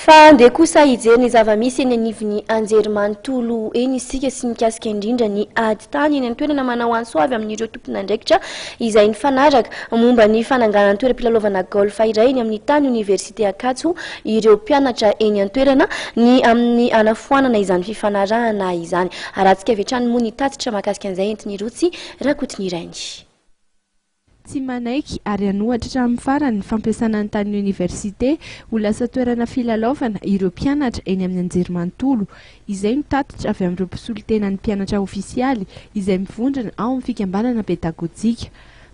Fa nde kosa hijery ny zava-misy eny anivon'ny anjerimanontolo eny isika sy mikasika indrindra ny ady tany eny an-toerana manao antso avy amin'ireo tompon'andraikitra izay nifanaraka momba ny fananganana toeram-pilalaovana golf iray eny amin'ny tany oniversite Ankatso ireo mpianatra eny an-toerana ny amin'ny hanafoana izany fifanarahana izany. Aratsika avy hatrany moa ny tatitra mahakasika an'izay entiny rotsy rakotiny irainy. Tsy manaiky ary anohatra amin'ny farany ny fampiasana ny tanin'ny oniversite ho lasa toerana filalaovana ireo mpianatra eny amin'ny anjerimanontolo izay no tatitra avy amin'ireo mpisolo-tena ny mpianatra ofisialy izay mivondrona ao amin'ny fikambanana pedagojika.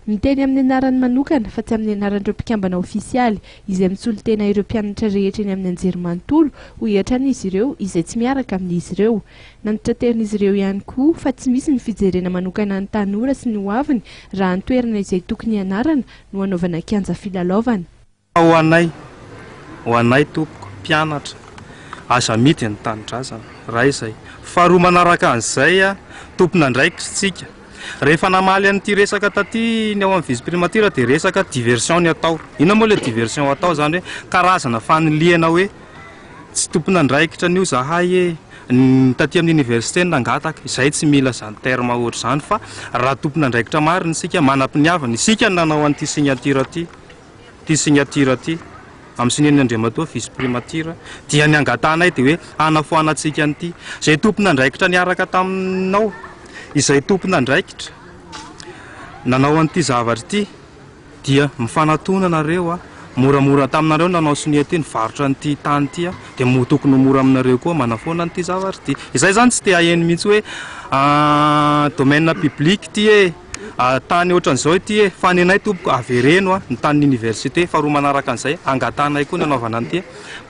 Miteny amin'ny anarany manokana fa tsy amin'ny anaran'ireo mpikambana ofisialy izay misolo-tena ireo mpianatra rehetra eny amin'ny anjerimanontolo ho hiatran'izy ireo izay tsy miaraka amin'izy ireo. Nantitraterin' ireo ihany koa fa tsy misy ny fijerena manokana ny tanora sy ny hoaviny raha ny toerana izay tokony ianarana no hanaovana kianja filalaovana. Ho anay tompoko mpianatra asa mity ny tanindrazana raha izay faharoa manaraka an'izay tompon'andraikitra tsika. Rehefa namaly an'ity resaka taty ny ao amin'ny vice primature dia resaka diversion ny atao. Ina moa ilay diversion atao zany hoe karazana faniliana hoe tsy tompon'andraikitra nio zahay taty amin'ny oniversite nangataka izay tsy mila zany terme ohatr' zany fa raha tompon'andraikitra marina isika manam-piniavana isika nanao an'ity signature ty amin'ny sinen'ny Andriamatoa vice primature dia ny angatanay dia hoe hanafoana antsika an'ity izay tompon'andraikitra niaraka taminao izay tompon'andraikitra nanao an'ity zavatra ity dia mifanatona nareo moramora taminareo nanao soniety nivarotra an'ity tany ity dia tokony mora aminareo koa manafoana an'ity zavatra ity. Izay zany tsy te aheno mihitsy hoe domaine public ity tany ohatran'izao ity fa ny anay tompoko avereno ny tanin'ny oniversite faharoa manaraka an'izay angatanay koa ny anaovana an'ity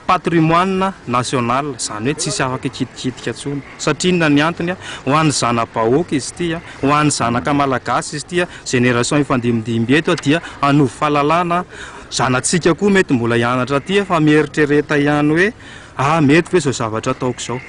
patrimoine national zany hoe tsisy afaka kidikitika tsony satria na ny antony ho an'ny zana-bahoaka izy ity ho an'ny zanaka malagasy izy ity génération ifandimidimby eto dia hanovy fahalalana zanatsika koa mety mbola hianatra aty fa mieritrereta ihany hoe mety ve zao zavatra ataoko zao.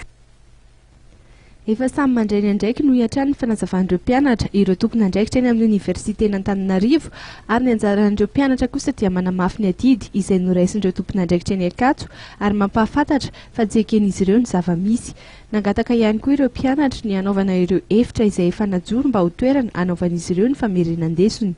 Efa samy mandray ny andraiky no hiatran'ny fanazavan'ireo mpianatra ireo tompon'andraikitra eny amin'ny oniversite n'Antananarivo ary ny anjaran'ireo mpianatra kosa dia manamafy ny adidy izay noraisin'ireo tompon'andraikitra eny Ankatso ary mampahafantatra fa jeken'izy ireo ny zava-misy. Nangataka ihany koa ireo mpianatra ny hanaovana ireo efitra izay efa najoro mba ho toerana hanaovan'izy ireo ny famerenandesony.